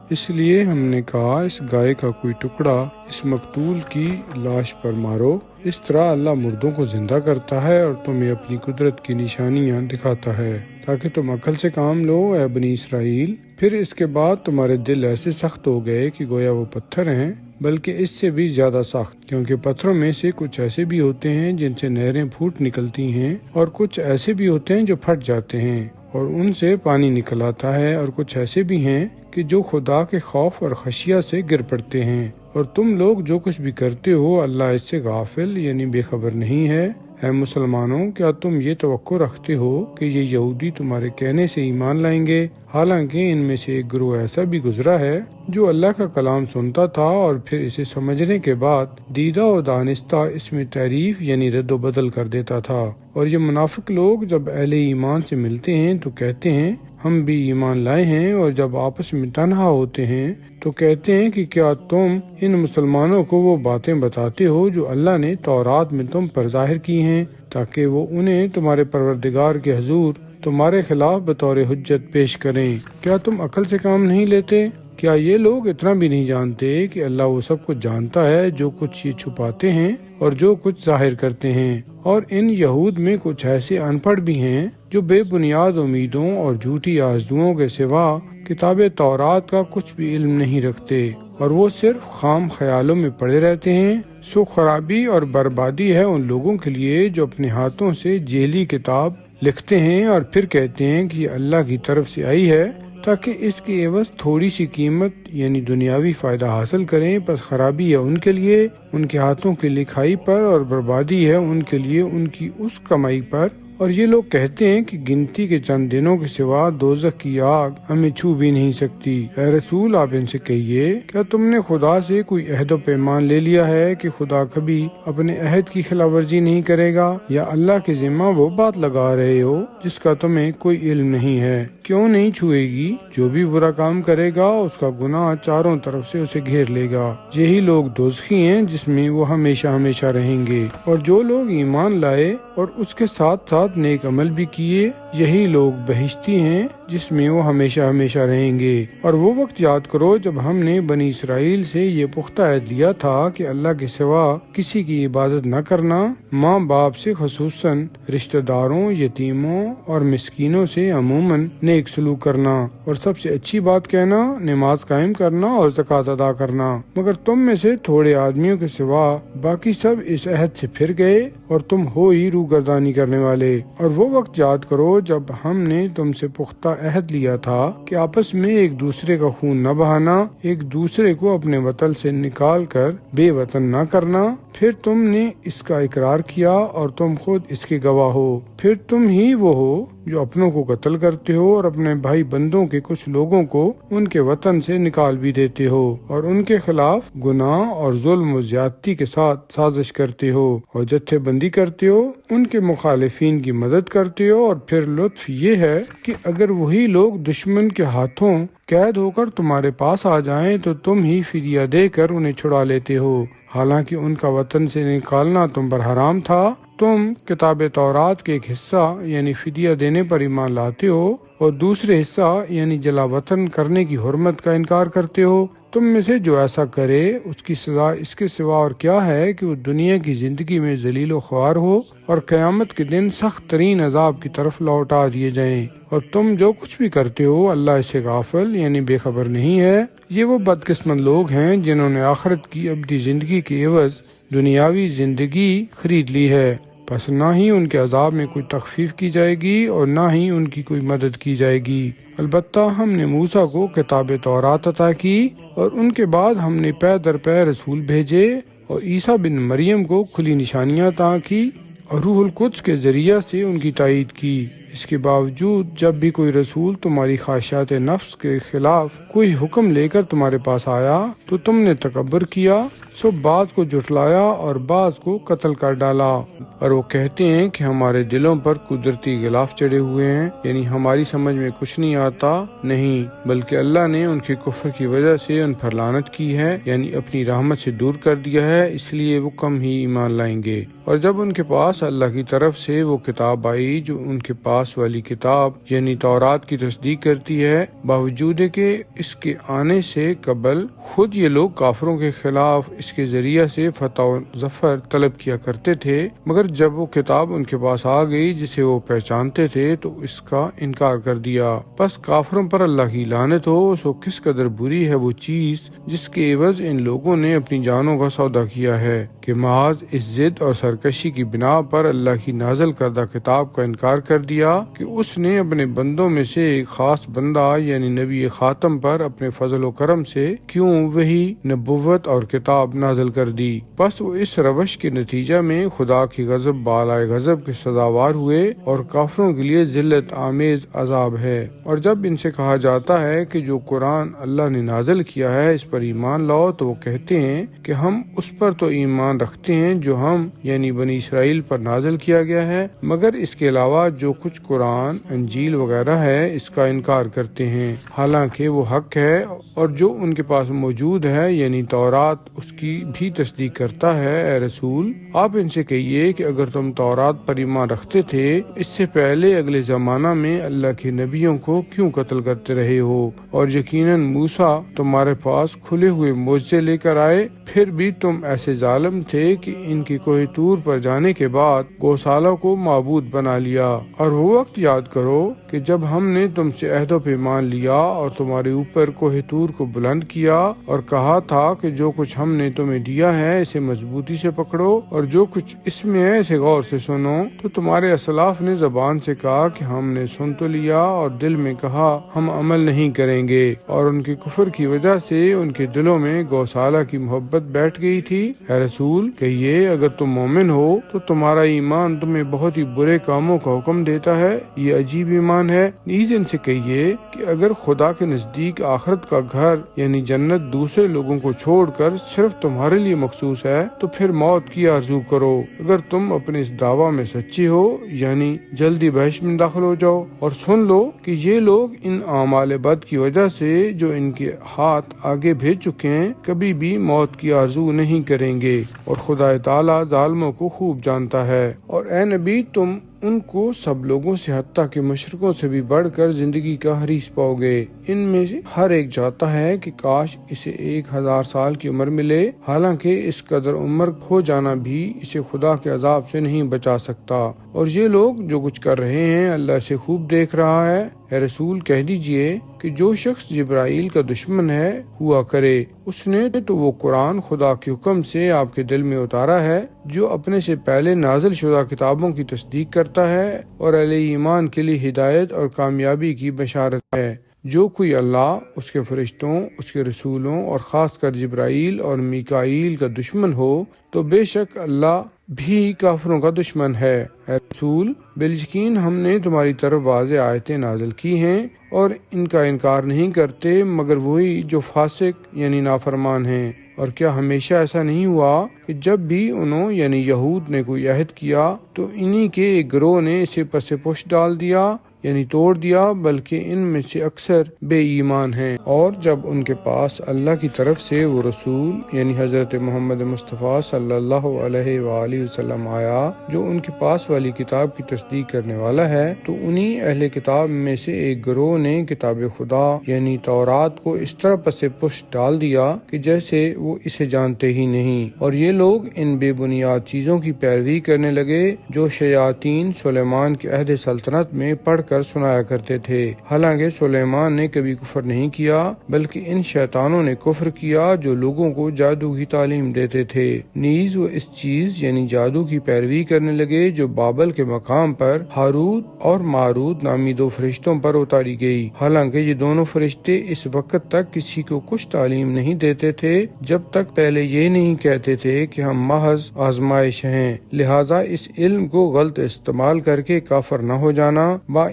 اس لیے ہم نے کہا اس گائے کا کوئی ٹکڑا اس مقتول کی لاش پر مارو۔ اس طرح اللہ مردوں کو زندہ کرتا ہے اور تمہیں اپنی قدرت کی نشانیاں دکھاتا ہے تاکہ تم عقل سے کام لو اے بنی اسرائیل۔ پھر اس کے بعد تمہارے دل ایسے سخت ہو گئے کہ گویا وہ پتھر ہیں، بلکہ اس سے بھی زیادہ سخت، کیونکہ پتھروں میں سے کچھ ایسے بھی ہوتے ہیں جن سے نہریں پھوٹ نکلتی ہیں، اور کچھ ایسے بھی ہوتے ہیں جو پھٹ جاتے ہیں اور ان سے پانی نکل آتا ہے، اور کچھ ایسے بھی ہیں کہ جو خدا کے خوف اور خشیہ سے گر پڑتے ہیں۔ اور تم لوگ جو کچھ بھی کرتے ہو اللہ اس سے غافل یعنی بے خبر نہیں ہے۔ اے مسلمانوں، کیا تم یہ توقع رکھتے ہو کہ یہ یہودی تمہارے کہنے سے ایمان لائیں گے؟ حالانکہ ان میں سے ایک گروہ ایسا بھی گزرا ہے جو اللہ کا کلام سنتا تھا اور پھر اسے سمجھنے کے بعد دیدہ و دانستہ اس میں تعریف یعنی رد و بدل کر دیتا تھا۔ اور یہ منافق لوگ جب اہل ایمان سے ملتے ہیں تو کہتے ہیں ہم بھی ایمان لائے ہیں، اور جب آپس میں تنہا ہوتے ہیں تو کہتے ہیں کہ کیا تم ان مسلمانوں کو وہ باتیں بتاتے ہو جو اللہ نے تورات میں تم پر ظاہر کی ہیں تاکہ وہ انہیں تمہارے پروردگار کے حضور تمہارے خلاف بطور حجت پیش کریں؟ کیا تم عقل سے کام نہیں لیتے؟ کیا یہ لوگ اتنا بھی نہیں جانتے کہ اللہ وہ سب کچھ جانتا ہے جو کچھ یہ چھپاتے ہیں اور جو کچھ ظاہر کرتے ہیں؟ اور ان یہود میں کچھ ایسے ان پڑھ بھی ہیں جو بے بنیاد امیدوں اور جھوٹی آرزوؤں کے سوا کتاب تورات کا کچھ بھی علم نہیں رکھتے، اور وہ صرف خام خیالوں میں پڑے رہتے ہیں۔ سو خرابی اور بربادی ہے ان لوگوں کے لیے جو اپنے ہاتھوں سے جعلی کتاب لکھتے ہیں اور پھر کہتے ہیں کہ یہ اللہ کی طرف سے آئی ہے تاکہ اس کی عوض تھوڑی سی قیمت یعنی دنیاوی فائدہ حاصل کریں، پس خرابی ہے ان کے لیے ان کے ہاتھوں کی لکھائی پر، اور بربادی ہے ان کے لیے ان کی اس کمائی پر۔ اور یہ لوگ کہتے ہیں کہ گنتی کے چند دنوں کے سوا دوزخ کی آگ ہمیں چھو بھی نہیں سکتی۔ اے رسول، آپ ان سے کہیے، کیا تم نے خدا سے کوئی عہد و پیمان لے لیا ہے کہ خدا کبھی اپنے عہد کی خلاف ورزی نہیں کرے گا، یا اللہ کے ذمہ وہ بات لگا رہے ہو جس کا تمہیں کوئی علم نہیں ہے؟ کیوں نہیں چھوئے گی؟ جو بھی برا کام کرے گا اس کا گناہ چاروں طرف سے اسے گھیر لے گا۔ یہی لوگ دوزخی ہیں جس میں وہ ہمیشہ ہمیشہ رہیں گے۔ اور جو لوگ ایمان لائے اور اس کے ساتھ ساتھ نیک عمل بھی کیے، یہی لوگ بہشتی ہیں جس میں وہ ہمیشہ ہمیشہ رہیں گے۔ اور وہ وقت یاد کرو جب ہم نے بنی اسرائیل سے یہ پختہ عہد لیا تھا کہ اللہ کے سوا کسی کی عبادت نہ کرنا، ماں باپ سے خصوصاً، رشتہ داروں، یتیموں اور مسکینوں سے عموماً نیک سلوک کرنا، اور سب سے اچھی بات کہنا، نماز قائم کرنا اور زکوٰۃ ادا کرنا۔ مگر تم میں سے تھوڑے آدمیوں کے سوا باقی سب اس عہد سے پھر گئے، اور تم ہو ہی روگردانی کرنے والے۔ اور وہ وقت یاد کرو جب ہم نے تم سے پختہ عہد لیا تھا کہ آپس میں ایک دوسرے کا خون نہ بہانا، ایک دوسرے کو اپنے وطن سے نکال کر بے وطن نہ کرنا۔ پھر تم نے اس کا اقرار کیا اور تم خود اس کے گواہ ہو۔ پھر تم ہی وہ ہو جو اپنوں کو قتل کرتے ہو اور اپنے بھائی بندوں کے کچھ لوگوں کو ان کے وطن سے نکال بھی دیتے ہو، اور ان کے خلاف گناہ اور ظلم و زیادتی کے ساتھ سازش کرتے ہو، اور جتھے بندی کرتے ہو، ان کے مخالفین کی مدد کرتے ہو۔ اور پھر لطف یہ ہے کہ اگر وہی لوگ دشمن کے ہاتھوں قید ہو کر تمہارے پاس آ جائیں تو تم ہی فدیہ دے کر انہیں چھڑا لیتے ہو، حالانکہ ان کا وطن سے نکالنا تم پر حرام تھا۔ تم کتاب تورات کے ایک حصہ یعنی فدیہ دینے پر ایمان لاتے ہو، اور دوسرے حصہ یعنی جلا وطن کرنے کی حرمت کا انکار کرتے ہو۔ تم میں سے جو ایسا کرے اس کی سزا اس کے سوا اور کیا ہے کہ وہ دنیا کی زندگی میں ذلیل و خوار ہو اور قیامت کے دن سخت ترین عذاب کی طرف لوٹا دیے جائیں۔ اور تم جو کچھ بھی کرتے ہو اللہ اس سے غافل یعنی بے خبر نہیں ہے۔ یہ وہ بدقسمت لوگ ہیں جنہوں نے آخرت کی ابدی زندگی کے عوض دنیاوی زندگی خرید لی ہے، پس نہ ہی ان کے عذاب میں کوئی تخفیف کی جائے گی اور نہ ہی ان کی کوئی مدد کی جائے گی۔ البتہ ہم نے موسیٰ کو کتاب تورات عطا کی، اور ان کے بعد ہم نے پے در پے رسول بھیجے، اور عیسیٰ بن مریم کو کھلی نشانیاں عطا کی، اور روح القدس کے ذریعہ سے ان کی تائید کی۔ اس کے باوجود جب بھی کوئی رسول تمہاری خواہشات نفس کے خلاف کوئی حکم لے کر تمہارے پاس آیا تو تم نے تکبر کیا، سو بعض کو جھٹلایا اور بعض کو قتل کر ڈالا۔ اور وہ کہتے ہیں کہ ہمارے دلوں پر قدرتی غلاف چڑھے ہوئے ہیں، یعنی ہماری سمجھ میں کچھ نہیں آتا۔ نہیں، بلکہ اللہ نے ان کے کفر کی وجہ سے ان پر لعنت کی ہے، یعنی اپنی رحمت سے دور کر دیا ہے، اس لیے وہ کم ہی ایمان لائیں گے۔ اور جب ان کے پاس اللہ کی طرف سے وہ کتاب آئی جو ان کے پاس والی کتاب یعنی تورات کی تصدیق کرتی ہے، باوجود کہ اس کے آنے سے قبل خود یہ لوگ کافروں کے خلاف اس کے ذریعہ سے فتح و ظفر طلب کیا کرتے تھے، مگر جب وہ کتاب ان کے پاس آ گئی جسے وہ پہچانتے تھے تو اس کا انکار کر دیا۔ پس کافروں پر اللہ کی لعنت ہو، سو کس قدر بری ہے وہ چیز جس کے عوض ان لوگوں نے اپنی جانوں کا سودا کیا ہے، کہ محض اس ضد اور سرکشی کی بنا پر اللہ کی نازل کردہ کتاب کا انکار کر دیا کہ اس نے اپنے بندوں میں سے ایک خاص بندہ یعنی نبی خاتم پر اپنے فضل و کرم سے کیوں وہی نبوت اور کتاب نازل کر دی۔ پس وہ اس روش کے نتیجہ میں خدا کی غضب بالائے غضب کے سزاوار ہوئے، اور کافروں کے لیے ذلت آمیز عذاب ہے۔ اور جب ان سے کہا جاتا ہے کہ جو قرآن اللہ نے نازل کیا ہے اس پر ایمان لاؤ، تو وہ کہتے ہیں کہ ہم اس پر تو ایمان رکھتے ہیں جو ہم یعنی بنی اسرائیل پر نازل کیا گیا ہے، مگر اس کے علاوہ جو کچھ قرآن، انجیل وغیرہ ہے اس کا انکار کرتے ہیں، حالانکہ وہ حق ہے، اور جو ان کے پاس موجود ہے یعنی تورات اس کی بھی تصدیق کرتا ہے۔ اے رسول، آپ ان سے کہیے کہ اگر تم تورات پر ایمان رکھتے تھے، اس سے پہلے اگلے زمانہ میں اللہ کے نبیوں کو کیوں قتل کرتے رہے ہو؟ اور یقیناً موسیٰ تمہارے پاس کھلے ہوئے معجزے لے کر آئے، پھر بھی تم ایسے ظالم تھے کہ ان کی کوہ طور پر جانے کے بعد گوسالوں کو معبود بنا لیا، اور وہ وہ وقت یاد کرو کہ جب ہم نے تم سے عہد و پیمان لیا اور تمہارے اوپر کوہ طور کو بلند کیا اور کہا تھا کہ جو کچھ ہم نے تمہیں دیا ہے اسے مضبوطی سے پکڑو اور جو کچھ اس میں ہے اسے غور سے سنو، تو تمہارے اسلاف نے زبان سے کہا کہ ہم نے سن تو لیا اور دل میں کہا ہم عمل نہیں کریں گے، اور ان کے کفر کی وجہ سے ان کے دلوں میں گوسالہ کی محبت بیٹھ گئی تھی۔ اے رسول کہیے اگر تم مومن ہو تو تمہارا ایمان تمہیں بہت ہی برے کاموں کا حکم دیتا ہے، یہ عجیب ایمان ہے۔ نیز ان سے کہیے کہ اگر خدا کے نزدیک آخرت کا گھر یعنی جنت دوسرے لوگوں کو چھوڑ کر صرف تمہارے لیے مخصوص ہے تو پھر موت کی آرزو کرو اگر تم اپنے اس دعویٰ میں سچے ہو، یعنی جلدی بہشت میں داخل ہو جاؤ، اور سن لو کہ یہ لوگ ان اعمال بد کی وجہ سے جو ان کے ہاتھ آگے بھیج چکے ہیں کبھی بھی موت کی آرزو نہیں کریں گے، اور خدا تعالیٰ ظالموں کو خوب جانتا ہے۔ اور اے نبی تم ان کو سب لوگوں سے حتیٰ کہ مشرکوں سے بھی بڑھ کر زندگی کا حریص پاؤ گے، ان میں سے ہر ایک چاہتا ہے کہ کاش اسے 1000 سال کی عمر ملے، حالانکہ اس قدر عمر ہو جانا بھی اسے خدا کے عذاب سے نہیں بچا سکتا، اور یہ لوگ جو کچھ کر رہے ہیں اللہ اسے خوب دیکھ رہا ہے۔ اے رسول کہہ دیجئے کہ جو شخص جبرائیل کا دشمن ہے ہوا کرے، اس نے تو وہ قرآن خدا کے حکم سے آپ کے دل میں اتارا ہے جو اپنے سے پہلے نازل شدہ کتابوں کی تصدیق کرتا ہے اور اہل ایمان کے لیے ہدایت اور کامیابی کی بشارت ہے۔ جو کوئی اللہ، اس کے فرشتوں، اس کے رسولوں اور خاص کر جبرائیل اور میکائیل کا دشمن ہو تو بے شک اللہ بھی کافروں کا دشمن ہے۔ اے رسول بالیقین ہم نے تمہاری طرف واضح آیتیں نازل کی ہیں اور ان کا انکار نہیں کرتے مگر وہی جو فاسق یعنی نافرمان ہیں۔ اور کیا ہمیشہ ایسا نہیں ہوا کہ جب بھی انہوں یعنی یہود نے کوئی عہد کیا تو انہی کے ایک گروہ نے اسے پس پش ڈال دیا یعنی توڑ دیا، بلکہ ان میں سے اکثر بے ایمان ہیں۔ اور جب ان کے پاس اللہ کی طرف سے وہ رسول یعنی حضرت محمد مصطفیٰ صلی اللہ علیہ وآلہ وسلم آیا جو ان کے پاس والی کتاب کی تصدیق کرنے والا ہے، تو انہی اہل کتاب میں سے ایک گروہ نے کتاب خدا یعنی تورات کو اس طرح پس پش ڈال دیا کہ جیسے وہ اسے جانتے ہی نہیں، اور یہ لوگ ان بے بنیاد چیزوں کی پیروی کرنے لگے جو شیاطین سلیمان کے عہد سلطنت میں پڑھ کر سنایا کرتے تھے، حالانکہ سلیمان نے کبھی کفر نہیں کیا بلکہ ان شیطانوں نے کفر کیا جو لوگوں کو جادو کی تعلیم دیتے تھے۔ نیز وہ اس چیز یعنی جادو کی پیروی کرنے لگے جو بابل کے مقام پر ہاروت اور ماروت نامی 2 فرشتوں پر اتاری گئی، حالانکہ یہ دونوں فرشتے اس وقت تک کسی کو کچھ تعلیم نہیں دیتے تھے جب تک پہلے یہ نہیں کہتے تھے کہ ہم محض آزمائش ہیں، لہٰذا اس علم کو غلط استعمال کر کے کافر نہ ہو جانا۔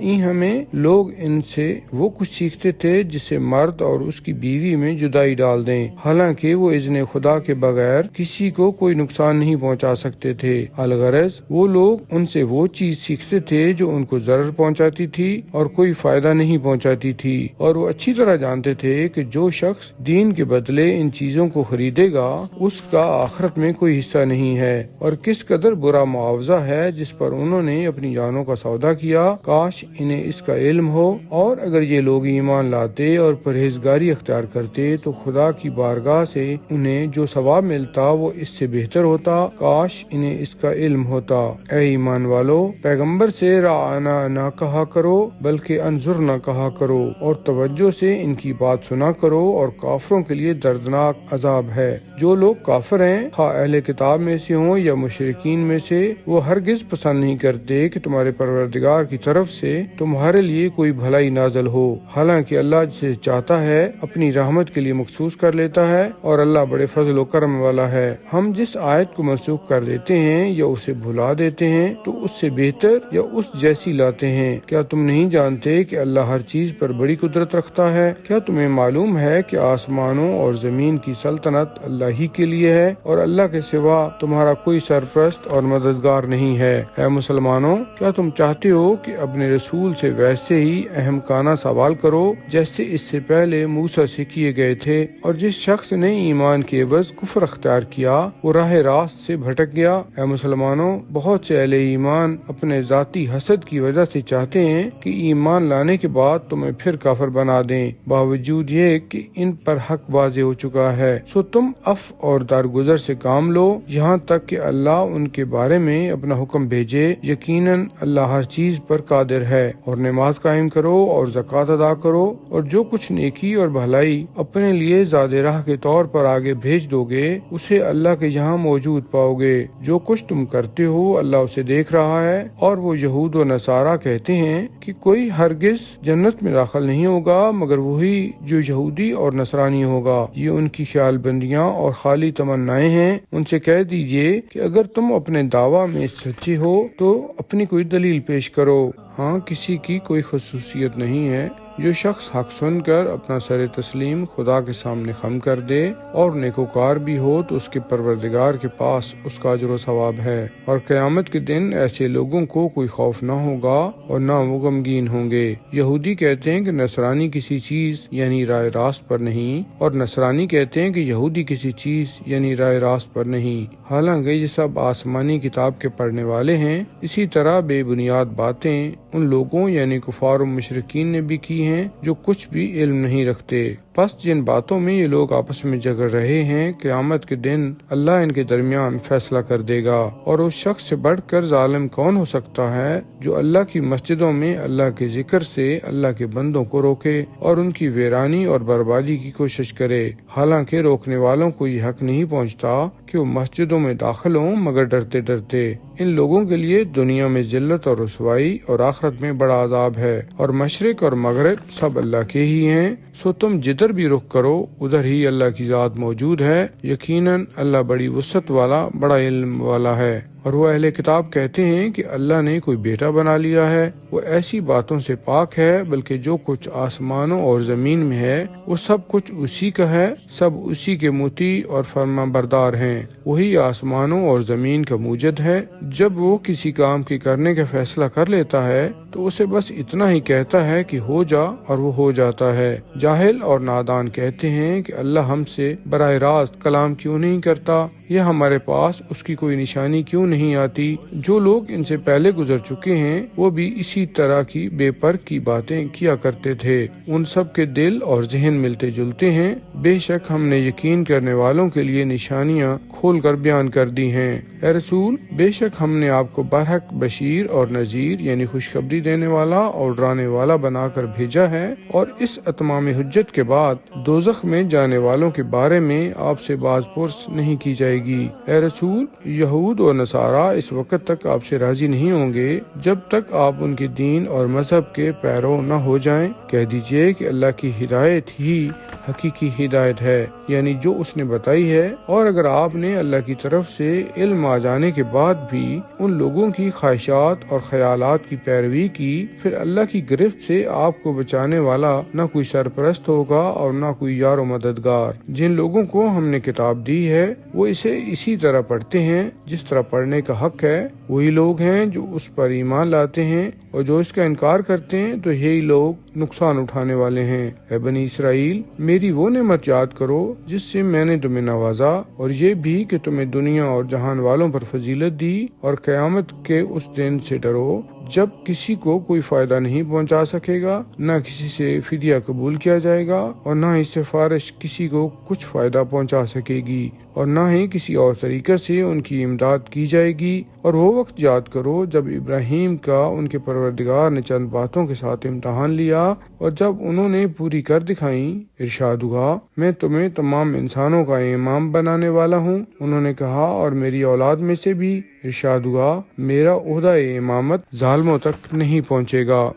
ہمیں لوگ ان سے وہ کچھ سیکھتے تھے جسے مرد اور اس کی بیوی میں جدائی ڈال دیں، حالانکہ وہ اذن خدا کے بغیر کسی کو کوئی نقصان نہیں پہنچا سکتے تھے۔ الغرض وہ لوگ ان سے وہ چیز سیکھتے تھے جو ان کو ضرر پہنچاتی تھی اور کوئی فائدہ نہیں پہنچاتی تھی، اور وہ اچھی طرح جانتے تھے کہ جو شخص دین کے بدلے ان چیزوں کو خریدے گا اس کا آخرت میں کوئی حصہ نہیں ہے، اور کس قدر برا معاوضہ ہے جس پر انہوں نے اپنی جانوں کا سودا کیا۔ کاش انہیں اس کا علم ہو، اور اگر یہ لوگ ایمان لاتے اور پرہیزگاری اختیار کرتے تو خدا کی بارگاہ سے انہیں جو ثواب ملتا وہ اس سے بہتر ہوتا، کاش انہیں اس کا علم ہوتا۔ اے ایمان والو، پیغمبر سے رعانا نہ کہا کرو بلکہ انظر نہ کہا کرو، اور توجہ سے ان کی بات سنا کرو، اور کافروں کے لیے دردناک عذاب ہے۔ جو لوگ کافر ہیں خواہ اہل کتاب میں سے ہوں یا مشرکین میں سے، وہ ہرگز پسند نہیں کرتے کہ تمہارے پروردگار کی طرف سے تمہارے لیے کوئی بھلائی نازل ہو، حالانکہ اللہ جسے چاہتا ہے اپنی رحمت کے لیے مخصوص کر لیتا ہے، اور اللہ بڑے فضل و کرم والا ہے۔ ہم جس آیت کو منسوخ کر دیتے ہیں یا اسے بھلا دیتے ہیں تو اس سے بہتر یا اس جیسی لاتے ہیں۔ کیا تم نہیں جانتے کہ اللہ ہر چیز پر بڑی قدرت رکھتا ہے؟ کیا تمہیں معلوم ہے کہ آسمانوں اور زمین کی سلطنت اللہ ہی کے لیے ہے، اور اللہ کے سوا تمہارا کوئی سرپرست اور مددگار نہیں ہے؟ اے مسلمانوں، کیا تم چاہتے ہو کہ اپنے رسول رسول سے ویسے ہی احمقانہ سوال کرو جیسے اس سے پہلے موسیٰ سے کیے گئے تھے، اور جس شخص نے ایمان کے عوض کفر اختیار کیا وہ راہ راست سے بھٹک گیا۔ اے مسلمانوں، بہت سے اہل ایمان اپنے ذاتی حسد کی وجہ سے چاہتے ہیں کہ ایمان لانے کے بعد تمہیں پھر کافر بنا دیں، باوجود یہ کہ ان پر حق واضح ہو چکا ہے۔ سو تم عفو اور درگزر سے کام لو یہاں تک کہ اللہ ان کے بارے میں اپنا حکم بھیجے۔ یقیناً اللہ ہر چیز پر قادر ہے۔ اور نماز قائم کرو اور زکوٰۃ ادا کرو، اور جو کچھ نیکی اور بھلائی اپنے لیے زاد راہ کے طور پر آگے بھیج دو گے اسے اللہ کے یہاں موجود پاؤ گے۔ جو کچھ تم کرتے ہو اللہ اسے دیکھ رہا ہے۔ اور وہ یہود و نصارہ کہتے ہیں کہ کوئی ہرگز جنت میں داخل نہیں ہوگا مگر وہی جو یہودی اور نصرانی ہوگا۔ یہ ان کی خیال بندیاں اور خالی تمنائیں ہیں۔ ان سے کہہ دیجئے کہ اگر تم اپنے دعویٰ میں سچے ہو تو اپنی کوئی دلیل پیش کرو۔ ہاں، کسی کی کوئی خصوصیت نہیں ہے۔ جو شخص حق سن کر اپنا سر تسلیم خدا کے سامنے خم کر دے اور نیکوکار بھی ہو تو اس کے پروردگار کے پاس اس کا اجر و ثواب ہے، اور قیامت کے دن ایسے لوگوں کو کوئی خوف نہ ہوگا اور نہ وہ غمگین ہوں گے۔ یہودی کہتے ہیں کہ نصرانی کسی چیز یعنی راہ راست پر نہیں، اور نصرانی کہتے ہیں کہ یہودی کسی چیز یعنی راہ راست پر نہیں، حالانکہ یہ سب آسمانی کتاب کے پڑھنے والے ہیں۔ اسی طرح بے بنیاد باتیں ان لوگوں یعنی کفار و مشرکین نے بھی کی ہیں جو کچھ بھی علم نہیں رکھتے۔ پس جن باتوں میں یہ لوگ آپس میں جھگڑ رہے ہیں قیامت کے دن اللہ ان کے درمیان فیصلہ کر دے گا، اور اس شخص سے بڑھ کر ظالم کون ہو سکتا ہے جو اللہ کی مسجدوں میں اللہ کے ذکر سے اللہ کے بندوں کو روکے اور ان کی ویرانی اور بربادی کی کوشش کرے، حالانکہ روکنے والوں کو یہ حق نہیں پہنچتا کہ وہ مسجدوں میں داخل ہوں مگر ڈرتے ڈرتے۔ ان لوگوں کے لیے دنیا میں ذلت اور رسوائی اور آخرت میں بڑا عذاب ہے، اور مشرق اور مغرب سب اللہ کے ہی ہیں، سو تم جدھر بھی رخ کرو ادھر ہی اللہ کی ذات موجود ہے۔ یقیناً اللہ بڑی وسعت والا بڑا علم والا ہے۔ اور وہ اہل کتاب کہتے ہیں کہ اللہ نے کوئی بیٹا بنا لیا ہے، وہ ایسی باتوں سے پاک ہے، بلکہ جو کچھ آسمانوں اور زمین میں ہے وہ سب کچھ اسی کا ہے، سب اسی کے مطیع اور فرما بردار ہیں۔ وہی آسمانوں اور زمین کا موجد ہے۔ جب وہ کسی کام کے کرنے کا فیصلہ کر لیتا ہے تو اسے بس اتنا ہی کہتا ہے کہ ہو جا، اور وہ ہو جاتا ہے۔ جاہل اور نادان کہتے ہیں کہ اللہ ہم سے براہ راست کلام کیوں نہیں کرتا، یہ ہمارے پاس اس کی کوئی نشانی کیوں نہیں آتی۔ جو لوگ ان سے پہلے گزر چکے ہیں وہ بھی اسی طرح کی بے پر کی باتیں کیا کرتے تھے۔ ان سب کے دل اور ذہن ملتے جلتے ہیں۔ بے شک ہم نے یقین کرنے والوں کے لیے نشانیاں کھول کر بیان کر دی ہیں۔ اے رسول، بے شک ہم نے آپ کو برحق بشیر اور نذیر یعنی خوشخبری دینے والا اور ڈرانے والا بنا کر بھیجا ہے، اور اس اتمام حجت کے بعد دوزخ میں جانے والوں کے بارے میں آپ سے باز پرس نہیں کی جائے گی۔ اے رسول، یہود و نصارہ اس وقت تک آپ سے راضی نہیں ہوں گے جب تک آپ ان کے دین اور مذہب کے پیرو نہ ہو جائیں۔ کہہ دیجئے کہ اللہ کی ہدایت ہی حقیقی ہدایت ہے، یعنی جو اس نے بتائی ہے، اور اگر آپ نے اللہ کی طرف سے علم آ جانے کے بعد بھی ان لوگوں کی خواہشات اور خیالات کی پیروی کی، پھر اللہ کی گرفت سے آپ کو بچانے والا نہ کوئی سرپرست ہوگا اور نہ کوئی یار و مددگار۔ جن لوگوں کو ہم نے کتاب دی ہے وہ اسے اسی طرح پڑھتے ہیں جس طرح پڑھنے کا حق ہے، وہی لوگ ہیں جو اس پر ایمان لاتے ہیں، اور جو اس کا انکار کرتے ہیں تو یہی لوگ نقصان اٹھانے والے ہیں۔ اے بنی اسرائیل، میری وہ نعمت یاد کرو جس سے میں نے تمہیں نوازا، اور یہ بھی کہ تمہیں دنیا اور جہان والوں پر فضیلت دی، اور قیامت کے اس دن سے ڈرو جب کسی کو کوئی فائدہ نہیں پہنچا سکے گا، نہ کسی سے فدیہ قبول کیا جائے گا، اور نہ ہی سفارش کسی کو کچھ فائدہ پہنچا سکے گی، اور نہ ہی کسی اور طریقے سے ان کی امداد کی جائے گی۔ اور وہ وقت یاد کرو جب ابراہیم کا ان کے پروردگار نے چند باتوں کے ساتھ امتحان لیا، اور جب انہوں نے پوری کر دکھائیں ارشاد ہوا، میں تمہیں تمام انسانوں کا امام بنانے والا ہوں۔ انہوں نے کہا، اور میری اولاد میں سے بھی؟ ارشاد ہوا، میرا عہدہ امامت ظالموں تک نہیں پہنچے گا۔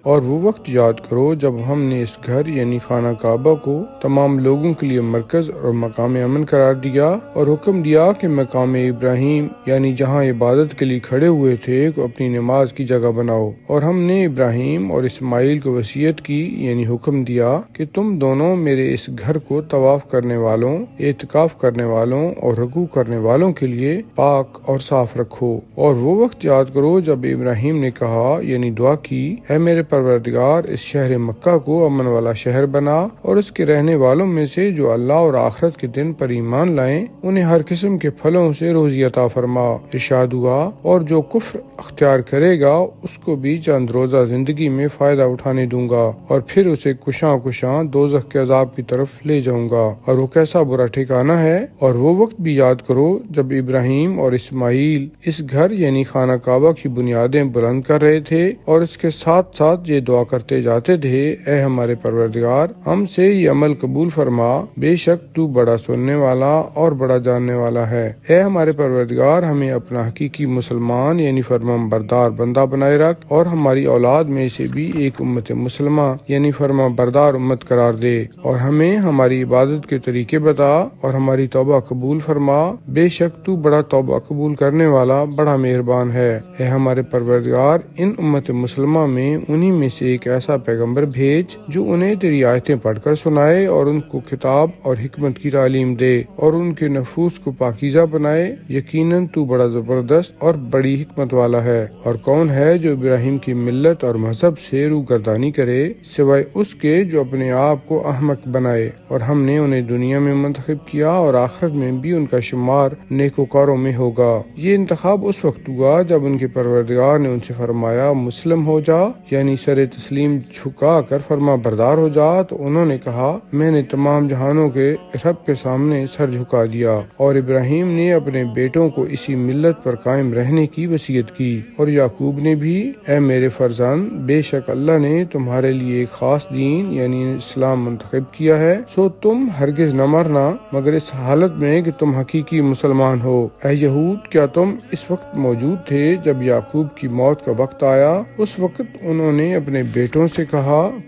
اور وہ وقت یاد کرو جب ہم نے اس گھر یعنی خانہ کعبہ کو تمام لوگوں کے لیے مرکز اور مقام امن قرار دیا اور حکم دیا کہ مقام ابراہیم یعنی جہاں عبادت کے لیے کھڑے ہوئے تھے کو اپنی نماز کی جگہ بناؤ، اور ہم نے ابراہیم اور اسماعیل کو وصیت کی یعنی حکم دیا کہ تم دونوں میرے اس گھر کو طواف کرنے والوں، اعتکاف کرنے والوں اور رکوع کرنے والوں کے لیے پاک اور صاف رکھو۔ اور وہ وقت یاد کرو جب ابراہیم نے کہا یعنی دعا کی، اے میرے پروردگار، اس شہر مکہ کو امن والا شہر بنا اور اس کے رہنے والوں میں سے جو اللہ اور آخرت کے دن پر ایمان لائیں انہیں ہر قسم کے پھلوں سے روزی عطا فرما۔ ارشاد ہوا، اور جو کفر اختیار کرے گا اس کو بھی چند روزہ زندگی میں فائدہ اٹھانے دوں گا اور پھر اسے کشاں کشاں دوزخ کے عذاب کی طرف لے جاؤں گا، اور وہ کیسا برا ٹھکانہ ہے۔ اور وہ وقت بھی یاد کرو جب ابراہیم اور اسماعیل اس گھر یعنی خانہ کعبہ کی بنیادیں بلند کر رہے تھے اور اس کے ساتھ ساتھ یہ دعا کرتے جاتے تھے، اے ہمارے پروردگار، ہم سے یہ عمل قبول فرما، بے شک تو بڑا سننے والا اور بڑا جاننے والا ہے۔ اے ہمارے پروردگار، ہمیں اپنا حقیقی مسلمان یعنی فرمان بردار بندہ بنائے رکھ اور ہماری اولاد میں سے بھی ایک امت مسلمہ یعنی فرمان بردار امت قرار دے، اور ہمیں ہماری عبادت کے طریقے بتا اور ہماری توبہ قبول فرما، بے شک تو بڑا توبہ قبول کرنے والا بڑا مہربان ہے۔ اے ہمارے پروردگار، ان امت مسلمہ میں انہی میں سے ایک ایسا پیغمبر بھیج جو انہیں تیری آیتیں پڑھ کر سنائے اور ان کو کتاب اور حکمت کی تعلیم دے اور ان کے نفوس کو پاکیزہ بنائے، یقیناً تو بڑا زبردست اور بڑی حکمت والا ہے۔ اور کون ہے جو ابراہیم کی ملت اور مذہب سے روگردانی کرے سوائے اس کے جو اپنے آپ کو احمق بنائے، اور ہم نے انہیں دنیا میں منتخب کیا اور آخرت میں بھی ان کا شمار نیکوکاروں میں ہوگا۔ یہ انتخاب اس وقت ہوا جب ان کے پروردگار نے ان سے فرمایا مسلم ہو جا یعنی سر تسلیم جھکا کر فرما بردار ہو جا، تو انہوں نے کہا میں نے تمام جہانوں کے رب کے سامنے سر جھکا دیا۔ اور ابراہیم نے اپنے بیٹوں کو اسی ملت پر قائم رہنے کی وصیت کی، اور یعقوب نے بھی، اے میرے فرزند، بے شک اللہ نے تمہارے لیے ایک خاص دین یعنی اسلام منتخب کیا ہے، سو تم ہرگز نہ مرنا مگر اس حالت میں کہ تم حقیقی مسلمان ہو۔ اے یہود، کیا تم اس وقت موجود تھے جب یعقوب کی موت کا وقت آیا؟ اس وقت انہوں نے اپنے بیٹوں سے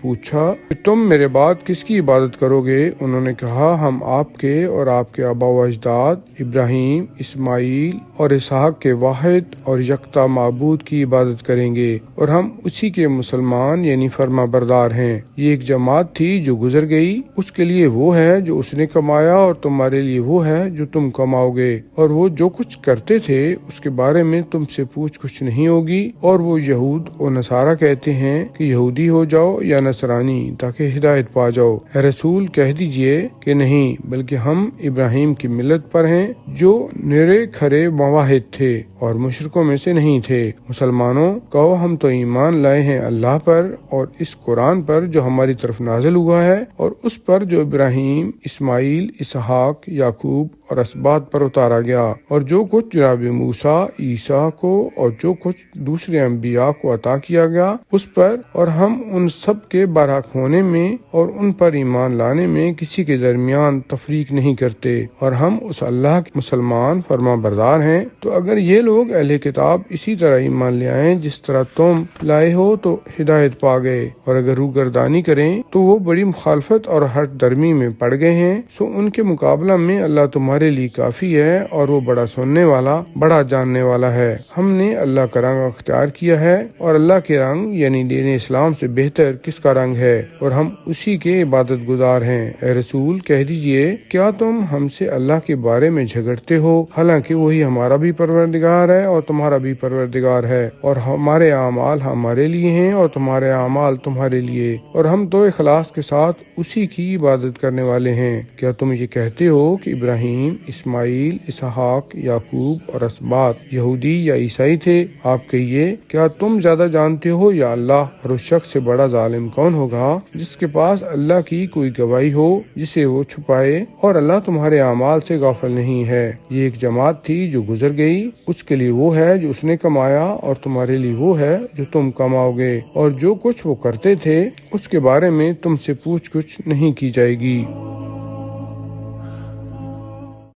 پوچھا کہ تم میرے بعد کس کی عبادت کرو گے؟ انہوں نے کہا ہم آپ کے اور آپ کے آبا و اجداد ابراہیم، اسماعیل اور اسحاق کے واحد اور یکتا معبود کی عبادت کریں گے، اور ہم اسی کے مسلمان یعنی فرما بردار ہیں۔ یہ ایک جماعت تھی جو گزر گئی، اس کے لیے وہ ہے جو اس نے کمایا اور تمہارے لیے وہ ہے جو تم کماؤ گے، اور وہ جو کچھ کرتے تھے اس کے بارے میں تم سے پوچھ کچھ نہیں ہوگی۔ اور وہ یہود اور نصارہ کہتے ہیں کہ یہودی ہو جاؤ یا نصرانی تاکہ ہدایت پا جاؤ۔ اے رسول، کہہ دیجئے کہ نہیں، بلکہ ہم ابراہیم کی ملت پر ہیں جو نرے کھرے مواحد تھے اور مشرکوں میں سے نہیں تھے۔ مسلمانوں، کہو ہم تو ایمان لائے ہیں اللہ پر اور اس قرآن پر جو ہماری طرف نازل ہوا ہے، اور اس پر جو ابراہیم، اسماعیل، اسحاق، یعقوب اور اسباط پر اتارا گیا، اور جو کچھ جناب موسیٰ، عیسیٰ کو اور جو کچھ دوسرے انبیاء کو عطا کیا گیا اس پر، اور ہم ان سب کے برحق ہونے میں اور ان پر ایمان لانے میں کسی کے درمیان تفریق نہیں کرتے، اور ہم اس اللہ کے مسلمان فرما بردار ہیں۔ تو اگر یہ لوگ اہل کتاب اسی طرح ایمان لے آئیں جس طرح تم لائے ہو تو ہدایت پا گئے، اور اگر روگردانی کریں تو وہ بڑی مخالفت اور ہٹ درمی میں پڑ گئے ہیں، سو ان کے مقابلہ میں اللہ تمہارے لیے کافی ہے، اور وہ بڑا سننے والا بڑا جاننے والا ہے۔ ہم نے اللہ کا رنگ اختیار کیا ہے، اور اللہ کے رنگ یعنی دین اسلام سے بہتر کس کا رنگ ہے، اور ہم اسی کے عبادت گزار ہیں۔ اے رسول، کہہ دیجئے کیا تم ہم سے اللہ کے بارے میں جھگڑتے ہو حالانکہ وہی ہمارا بھی پروردگار ہے اور تمہارا بھی پروردگار ہے، اور ہمارے اعمال ہمارے لیے ہیں اور تمہارے اعمال تمہارے لیے، اور ہم تو اخلاص کے ساتھ اسی کی عبادت کرنے والے ہیں۔ کیا تم یہ کہتے ہو کہ ابراہیم، اسماعیل، اسحاق، یعقوب اور اسباط یہودی یا عیسائی تھے؟ آپ کہیے کیا تم زیادہ جانتے ہو یا اللہ؟ اور اس شخص سے بڑا ظالم کون ہوگا جس کے پاس اللہ کی کوئی گواہی ہو جسے وہ چھپائے، اور اللہ تمہارے اعمال سے غافل نہیں ہے۔ یہ ایک جماعت تھی جو گزر گئی، اس کے لیے وہ ہے جو اس نے کمایا اور تمہارے لیے وہ ہے جو تم کماؤ گے، اور جو کچھ وہ کرتے تھے اس کے بارے میں تم سے پوچھ کچھ نہیں کی جائے گی۔